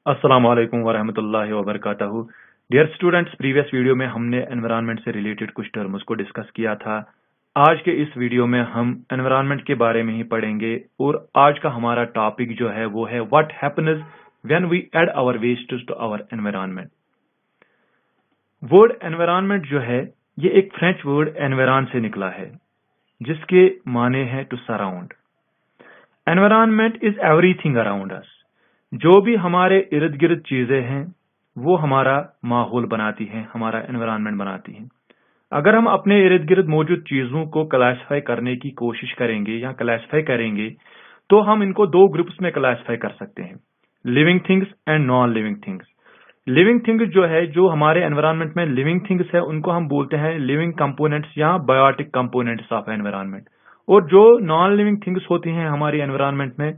अस्सलाम वालेकुम वरहमतुल्लाहि वबरकातुहू। डियर स्टूडेंट्स, प्रीवियस वीडियो में हमने एनवायरनमेंट से रिलेटेड कुछ टर्म्स को डिस्कस किया था। आज के इस वीडियो में हम एनवायरनमेंट के बारे में ही पढ़ेंगे और आज का हमारा टॉपिक जो है वो है what happens when we add our waste to our environment. Word environment जो है ये एक फ्रेंच वर्ड एनवायरन से निकला है जिसके माने हैं to surround. Environment is everything around us. जो भी हमारे इर्द गिर्द चीजें हैं वो हमारा माहौल बनाती हैं, हमारा एनवायरनमेंट बनाती हैं। अगर हम अपने इर्द गिर्द मौजूद चीजों को क्लासिफाई करने की कोशिश करेंगे या क्लासिफाई करेंगे तो हम इनको दो ग्रुप्स में क्लासिफाई कर सकते हैं, living things and non living things. Living things जो है, जो हमारे एनवायरनमेंट में लिविंग थिंग्स है, उनको हम बोलते हैं लिविंग कंपोनेंट्स या बायोटिक कंपोनेंट्स ऑफ एनवायरनमेंट। और जो नॉन लिविंग थिंग्स होती हैं हमारी एनवायरनमेंट में,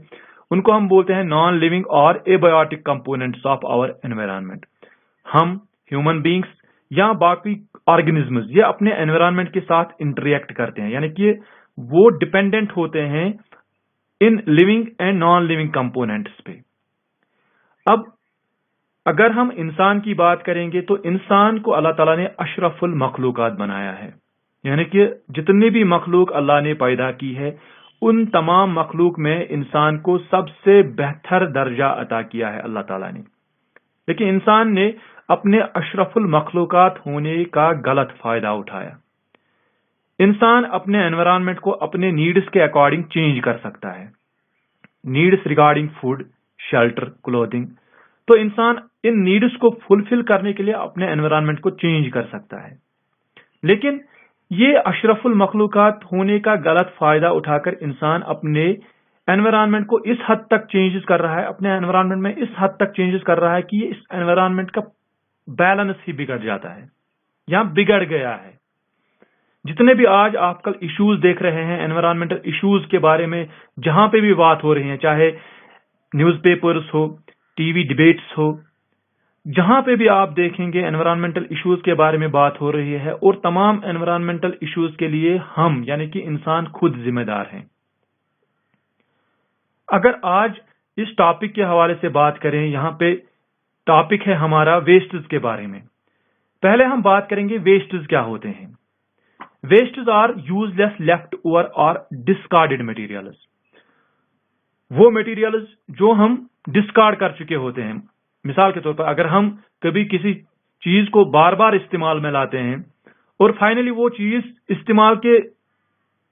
उनको हम बोलते हैं नॉन लिविंग और abiotic components of our environment. हम ह्यूमन बींग्स या बाकी ऑर्गेनिजम्स ये अपने एनवायरनमेंट के साथ इंटरेक्ट करते हैं, यानी कि वो डिपेंडेंट होते हैं in living and non living components पे। अब अगर हम इंसान की बात करेंगे तो इंसान को अल्लाह ताला ने अशरफुल मखलूकात बनाया है, यानी कि जितनी भी मखलूक अल्लाह ने पैदा की है उन तमाम मखलूक में इंसान को सबसे बेहतर दर्जा अता किया है अल्लाह ताला ने। लेकिन इंसान ने अपने अशरफुल मखलूकात होने का गलत फायदा उठाया। इंसान अपने एनवायरनमेंट को अपने नीड्स के अकॉर्डिंग चेंज कर सकता है, needs regarding food, shelter, clothing. तो इंसान इन नीड्स को फुलफिल करने के लिए अपने एनवायरनमेंट को चेंज कर सकता है। लेकिन ये अशरफुल मखलूकात होने का गलत फायदा उठाकर इंसान अपने एनवायरनमेंट को इस हद तक चेंजेस कर रहा है, अपने एनवायरनमेंट में इस हद तक चेंजेस कर रहा है कि इस एनवायरनमेंट का बैलेंस ही बिगड़ जाता है या बिगड़ गया है। जितने भी आज आजकल इश्यूज देख रहे हैं, एनवायरनमेंटल इश्यूज के बारे में जहां पे भी बात हो रही है, चाहे न्यूज़पेपर्स हो, टीवी डिबेट्स हो, जहां पे भी आप देखेंगे एनवायरमेंटल इश्यूज के बारे में बात हो रही है। और तमाम एनवायरमेंटल इश्यूज के लिए हम यानी कि इंसान खुद जिम्मेदार हैं। अगर आज इस टॉपिक के हवाले से बात करें, यहाँ पे टॉपिक है हमारा वेस्टेज के बारे में। पहले हम बात करेंगे वेस्टेज क्या होते हैं। Wastage are useless, left over और डिस्कार्डेड मटेरियल्स। वो मटेरियल्स जो हम डिस्कार्ड कर चुके होते हैं। मिसाल के तौर पर अगर हम कभी किसी चीज को बार बार इस्तेमाल में लाते हैं और फाइनली वो चीज इस्तेमाल के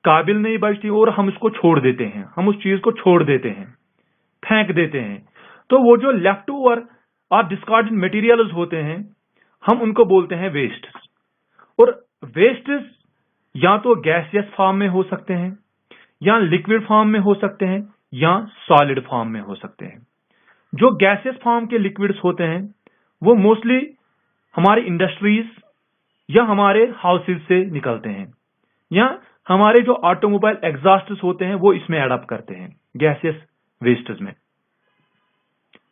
काबिल नहीं बचती और हम उसको छोड़ देते हैं, हम उस चीज को छोड़ देते हैं, फेंक देते हैं, तो वो जो लेफ्ट ओवर और डिस्कार्डेड मटेरियल्स होते हैं हम उनको बोलते हैं वेस्ट। और वेस्टेज या तो गैसियस फॉर्म में हो सकते हैं, या लिक्विड फॉर्म में हो सकते हैं, या सॉलिड फॉर्म में हो सकते हैं। जो गैसियस फॉर्म के लिक्विड्स होते हैं वो मोस्टली हमारी इंडस्ट्रीज या हमारे हाउसेज से निकलते हैं, या हमारे जो ऑटोमोबाइल एग्जॉस्ट्स होते हैं वो इसमें एड अप करते हैं गैसियस वेस्टेज में।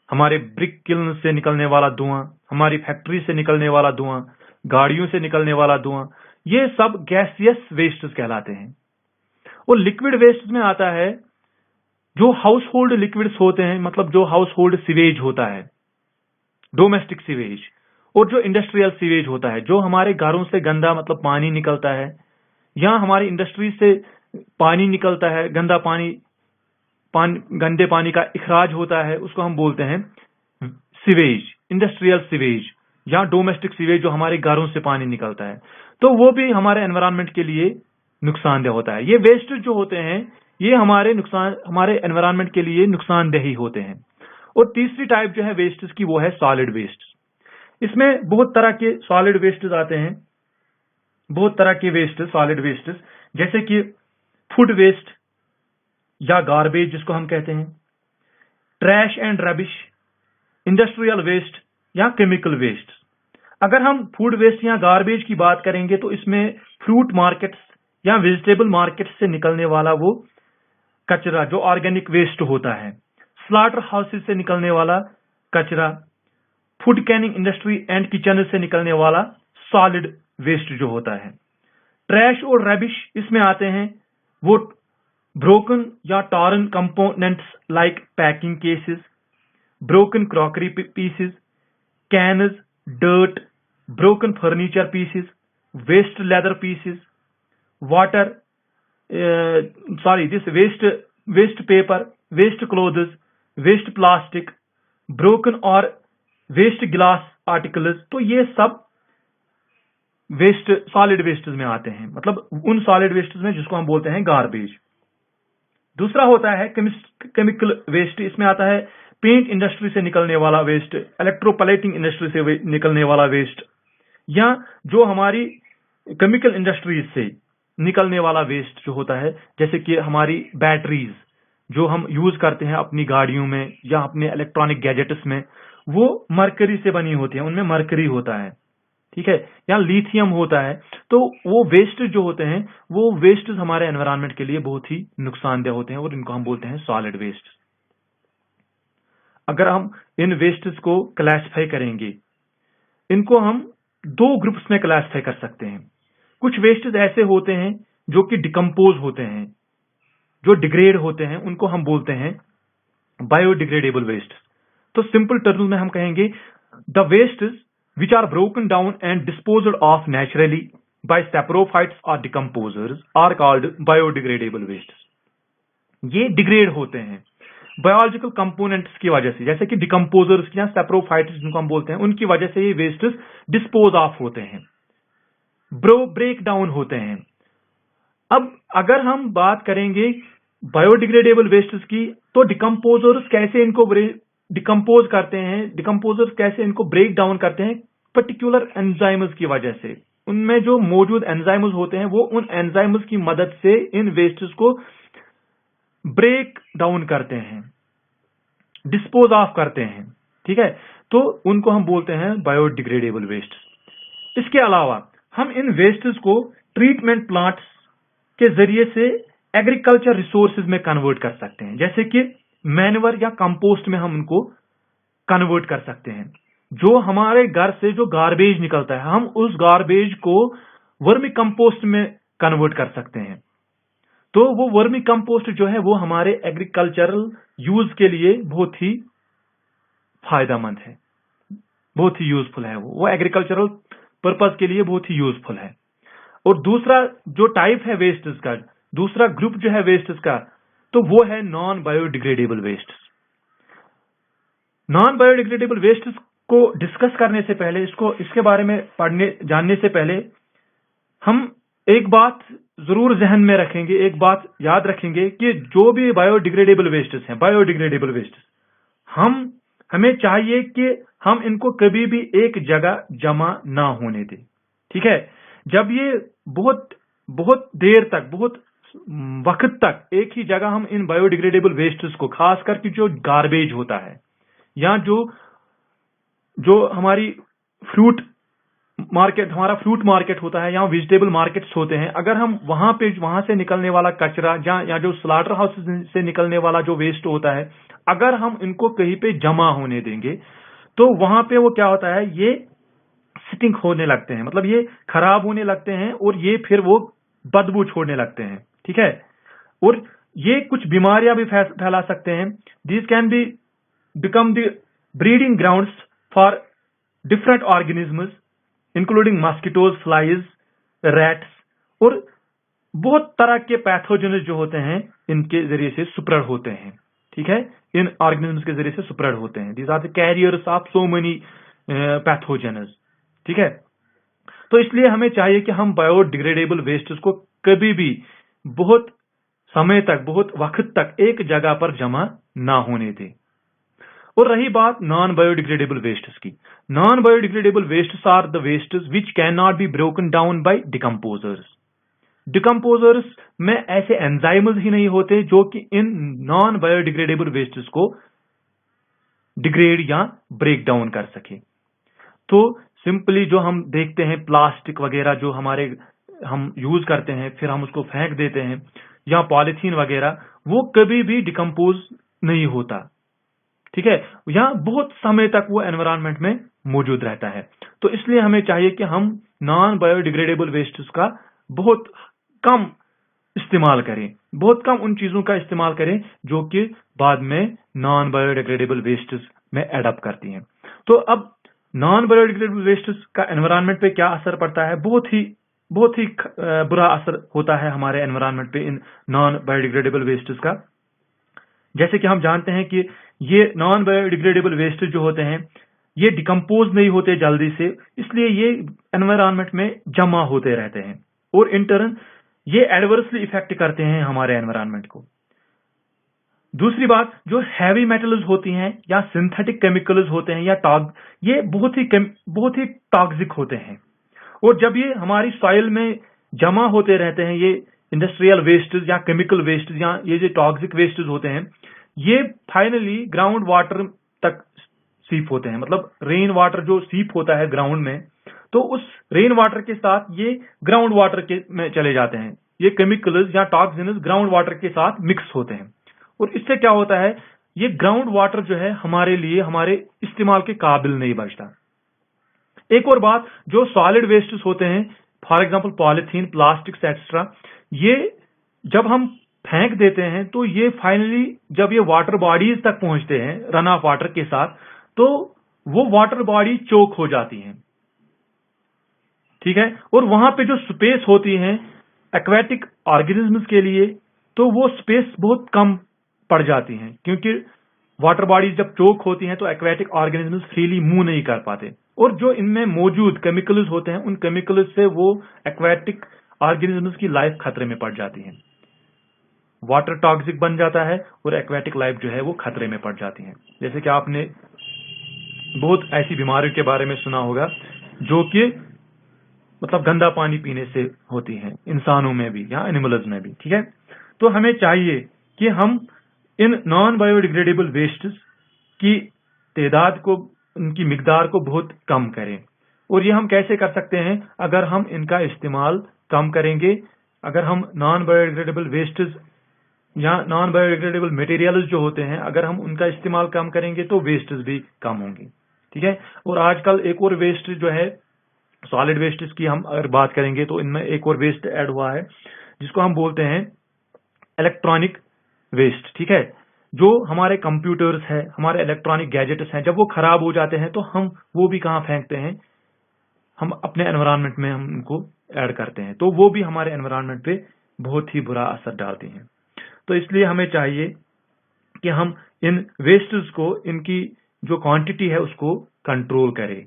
हमारे ब्रिक किल्न से निकलने वाला धुआं, हमारी फैक्ट्री से निकलने वाला धुआं, गाड़ियों से निकलने वाला धुआं, ये सब गैसियस वेस्टेज कहलाते हैं। और लिक्विड वेस्ट में आता है जो हाउस होल्ड लिक्विड्स होते हैं, मतलब जो हाउस होल्ड सीवेज होता है, डोमेस्टिक सीवेज, और जो इंडस्ट्रियल सीवेज होता है, जो हमारे घरों से गंदा मतलब पानी निकलता है, या हमारी इंडस्ट्री से पानी निकलता है, गंदा पानी, गंदे पानी का इखराज होता है, उसको हम बोलते हैं सीवेज, इंडस्ट्रियल सीवेज या डोमेस्टिक सीवेज, जो हमारे घरों से पानी निकलता है। तो वो भी हमारे एनवायरनमेंट के लिए नुकसानदेह होता है। ये वेस्ट जो होते हैं ये हमारे एनवायरनमेंट के लिए नुकसानदेही होते हैं। और तीसरी टाइप जो है वेस्टेज की वो है सॉलिड वेस्ट। इसमें बहुत तरह के सॉलिड वेस्टेज आते हैं, बहुत तरह के वेस्टेज, सॉलिड वेस्टेज, जैसे कि फूड वेस्ट या गार्बेज जिसको हम कहते हैं, trash and rubbish, industrial waste या केमिकल वेस्ट। अगर हम फूड वेस्ट या गार्बेज की बात करेंगे तो इसमें फ्रूट मार्केट्स या वेजिटेबल मार्केट्स से निकलने वाला वो कचरा जो ऑर्गेनिक वेस्ट होता है, स्लॉटर हाउसेज से निकलने वाला कचरा, food Canning industry and kitchen से निकलने वाला सॉलिड वेस्ट जो होता है। ट्रैश और रबिश इसमें आते हैं वो ब्रोकन या torn components like packing cases, broken crockery pieces, cans, dirt, broken furniture pieces, waste leather pieces, waste paper, waste clothes, waste plastic, broken or waste glass articles। तो ये सब वेस्ट, सॉलिड वेस्टेज में आते हैं, मतलब उन solid wastage में जिसको हम बोलते हैं गार्बेज। दूसरा होता है केमिकल वेस्ट। इसमें आता है पेंट इंडस्ट्री से निकलने वाला वेस्ट, इलेक्ट्रोप्लेटिंग इंडस्ट्री से निकलने वाला वेस्ट, या जो हमारी केमिकल इंडस्ट्रीज से निकलने वाला वेस्ट जो होता है, जैसे कि हमारी बैटरीज जो हम यूज करते हैं अपनी गाड़ियों में या अपने इलेक्ट्रॉनिक गैजेट्स में, वो मरकरी से बनी होती है, उनमें मरकरी होता है, ठीक है, या लिथियम होता है। तो वो वेस्ट जो होते हैं, वो वेस्ट हमारे एनवायरनमेंट के लिए बहुत ही नुकसानदेह होते हैं और इनको हम बोलते हैं सॉलिड वेस्ट। अगर हम इन वेस्ट्स को क्लासिफाई करेंगे, इनको हम दो ग्रुप्स में क्लासिफाई कर सकते हैं। कुछ वेस्ट्स ऐसे होते हैं जो कि डिकम्पोज होते हैं, जो डिग्रेड होते हैं, उनको हम बोलते हैं बायोडिग्रेडेबल वेस्ट। तो सिंपल टर्म्स में हम कहेंगे the wastes which are broken down and disposed of naturally by saprophytes or decomposers are called biodegradable wastes। ये डिग्रेड होते हैं बायोलॉजिकल कंपोनेंट्स की वजह से, जैसे कि डिकम्पोजर्स या सैप्रोफाइट्स जिनको हम बोलते हैं, उनकी वजह से ये वेस्ट्स डिस्पोज ऑफ होते हैं, ब्रेक डाउन होते हैं। अब अगर हम बात करेंगे बायोडिग्रेडेबल वेस्ट्स की, तो डिकम्पोजर्स कैसे इनको डिकम्पोज करते हैं, डिकम्पोजर्स कैसे इनको ब्रेक डाउन करते हैं, पर्टिकुलर एंजाइम्स की वजह से। उनमें जो मौजूद एंजाइम्स होते हैं, वो उन एंजाइम्स की मदद से इन वेस्ट्स को ब्रेक डाउन करते हैं, डिस्पोज ऑफ करते हैं, ठीक है। तो उनको हम बोलते हैं बायोडिग्रेडेबल वेस्ट। इसके अलावा हम इन वेस्ट्स को ट्रीटमेंट प्लांट्स के जरिए से एग्रीकल्चर रिसोर्सेज में कन्वर्ट कर सकते हैं, जैसे कि मैन्योर या कंपोस्ट में हम उनको कन्वर्ट कर सकते हैं। जो हमारे घर से जो गार्बेज निकलता है, हम उस गार्बेज को वर्मी कंपोस्ट में कन्वर्ट कर सकते हैं। तो वो वर्मी कंपोस्ट जो है वो हमारे एग्रीकल्चरल यूज के लिए बहुत ही फायदेमंद है, बहुत ही यूजफुल है। वो एग्रीकल्चरल पर्पज के लिए बहुत ही यूजफुल है। और दूसरा जो टाइप है वेस्ट्स का, दूसरा ग्रुप जो है वेस्ट्स का, तो वो है non biodegradable waste. Non biodegradable waste को डिस्कस करने से पहले, इसके बारे में जानने से पहले हम एक बात जरूर जहन में रखेंगे, एक बात याद रखेंगे कि जो भी बायोडिग्रेडेबल वेस्ट्स हैं, बायोडिग्रेडेबल वेस्ट्स, हमें चाहिए कि हम इनको कभी भी एक जगह जमा ना होने दें, ठीक है। जब ये बहुत देर तक, बहुत वक्त तक एक ही जगह हम इन बायोडिग्रेडेबल वेस्ट्स को, खास करके जो गार्बेज होता है या जो हमारी हमारा फ्रूट मार्केट होता है या वेजिटेबल मार्केट्स होते हैं, अगर हम वहां से निकलने वाला कचरा या जो स्लॉटर हाउस से निकलने वाला जो वेस्ट होता है, अगर हम इनको कहीं पे जमा होने देंगे, तो वहां पे वो क्या होता है, ये सिटिंग होने लगते हैं, मतलब ये खराब होने लगते हैं और ये फिर वो बदबू छोड़ने लगते हैं, ठीक है। और ये कुछ बीमारियां भी फैला सकते हैं। These can be become the breeding grounds for different organisms including mosquitoes, flies, rats, और बहुत तरह के पैथोजेन्स जो होते हैं इनके जरिए से स्प्रेड होते हैं, ठीक है, इन ऑर्गेनिजम्स के जरिए से स्प्रेड होते हैं। These are the carriers of so many pathogens, ठीक है। तो इसलिए हमें चाहिए कि हम बायोडिग्रेडेबल वेस्ट्स को कभी भी बहुत समय तक, बहुत वक्त तक एक जगह पर जमा ना होने दें। और रही बात नॉन बायोडिग्रेडेबल वेस्ट्स की, non biodegradable wastes are the wastes which cannot be broken down by decomposers. Decomposers में ऐसे एंजाइम्स ही नहीं होते जो कि इन नॉन बायोडिग्रेडेबल वेस्ट्स को डिग्रेड या ब्रेक डाउन कर सके। तो सिंपली जो हम देखते हैं प्लास्टिक वगैरह जो हम यूज करते हैं, फिर हम उसको फेंक देते हैं, या पॉलिथीन वगैरह, वो कभी भी डिकम्पोज नहीं होता, ठीक है, या बहुत समय तक वो एनवायरनमेंट में मौजूद रहता है। तो इसलिए हमें चाहिए कि हम नॉन बायोडिग्रेडेबल वेस्ट्स का बहुत कम इस्तेमाल करें, बहुत कम उन चीजों का इस्तेमाल करें जो कि बाद में नॉन बायोडिग्रेडेबल वेस्ट्स में एडप्ट करती हैं। तो अब नॉन बायोडिग्रेडेबल वेस्ट्स का एनवायरनमेंट पे क्या असर पड़ता है? बहुत ही बुरा असर होता है हमारे एनवायरनमेंट पे इन नॉन बायोडिग्रेडेबल वेस्ट्स का। जैसे कि हम जानते हैं कि ये नॉन बायोडिग्रेडेबल वेस्ट जो होते हैं ये डिकम्पोज नहीं होते जल्दी से, इसलिए ये एनवायरनमेंट में जमा होते रहते हैं और इन टर्न ये एडवर्सली इफेक्ट करते हैं हमारे एनवायरनमेंट को। दूसरी बात, जो हैवी मेटल्स होती हैं या सिंथेटिक केमिकल्स होते हैं या ये बहुत ही टॉक्सिक होते हैं, और जब ये हमारी सॉइल में जमा होते रहते हैं, ये इंडस्ट्रियल वेस्टेज या केमिकल वेस्ट या ये जो टॉक्सिक वेस्टेज होते हैं, ये फाइनली ग्राउंड वाटर तक सीप होते हैं। मतलब रेन वाटर जो सीप होता है ग्राउंड में, तो उस रेन वाटर के साथ ये ग्राउंड वाटर के में चले जाते हैं। ये केमिकल्स या टॉक्सिन्स ग्राउंड वाटर के साथ मिक्स होते हैं, और इससे क्या होता है, ये ग्राउंड वाटर जो है हमारे लिए हमारे इस्तेमाल के काबिल नहीं बचता। एक और बात, जो सॉलिड वेस्ट्स होते हैं, for example polythene, plastics extra, ये जब हम फेंक देते हैं तो ये फाइनली जब ये वाटर बॉडीज तक पहुंचते हैं रन ऑफ वाटर के साथ, तो वो वाटर बॉडी चोक हो जाती हैं, ठीक है। और वहां पे जो स्पेस होती है एक्वेटिक ऑर्गेनिजम्स के लिए, तो वो स्पेस बहुत कम पड़ जाती हैं, क्योंकि वाटर बॉडीज जब चोक होती हैं तो एक्वेटिक ऑर्गेनिजम्स फ्रीली मूव नहीं कर पाते, और जो इनमें मौजूद केमिकल्स होते हैं उन केमिकल्स से वो एक्वेटिक ऑर्गेनिजम्स की लाइफ खतरे में पड़ जाती है। वाटर टॉक्सिक बन जाता है और एक्वेटिक लाइफ जो है वो खतरे में पड़ जाती है। जैसे कि आपने बहुत ऐसी बीमारियों के बारे में सुना होगा जो कि मतलब गंदा पानी पीने से होती है, इंसानों में भी या एनिमल्स में भी, ठीक है। तो हमें चाहिए कि हम इन नॉन बायोडिग्रेडेबल वेस्ट्स की तादाद को, उनकी मिकदार को बहुत कम करें। और ये हम कैसे कर सकते हैं? अगर हम इनका इस्तेमाल कम करेंगे, अगर हम नॉन बायोडिग्रेडेबल वेस्ट्स या नॉन बायोडिग्रेडेबल मटेरियल्स जो होते हैं, अगर हम उनका इस्तेमाल कम करेंगे तो वेस्ट्स भी कम होंगे, ठीक है। और आजकल एक और वेस्ट जो है सॉलिड वेस्ट की हम अगर बात करेंगे तो इनमें एक और वेस्ट ऐड हुआ है जिसको हम बोलते हैं इलेक्ट्रॉनिक वेस्ट, ठीक है। जो हमारे कंप्यूटर्स है, हमारे इलेक्ट्रॉनिक गैजेट्स हैं, जब वो खराब हो जाते हैं तो हम वो भी कहाँ फेंकते हैं? हम अपने एनवायरनमेंट में हम उनको ऐड करते हैं, तो वो भी हमारे एनवायरनमेंट पे बहुत ही बुरा असर डालते हैं। तो इसलिए हमें चाहिए कि हम इन वेस्ट्स को, इनकी जो क्वांटिटी है उसको कंट्रोल करें।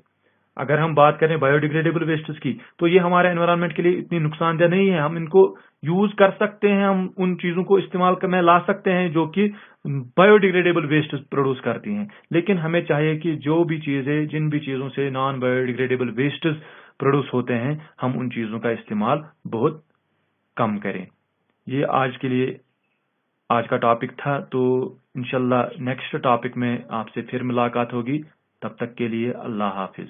अगर हम बात करें बायोडिग्रेडेबल वेस्ट्स की, तो ये हमारे एनवायरनमेंट के लिए इतनी नुकसानदेह नहीं है, हम इनको यूज कर सकते हैं, हम उन चीजों को इस्तेमाल में ला सकते हैं जो कि बायोडिग्रेडेबल वेस्ट प्रोड्यूस करती हैं। लेकिन हमें चाहिए कि जो भी चीजें, जिन भी चीजों से नॉन बायोडिग्रेडेबल वेस्ट प्रोड्यूस होते हैं, हम उन चीजों का इस्तेमाल बहुत कम करें। ये आज के लिए आज का टॉपिक था, तो इंशाल्लाह नेक्स्ट टॉपिक में आपसे फिर मुलाकात होगी। तब तक के लिए अल्लाह हाफिज।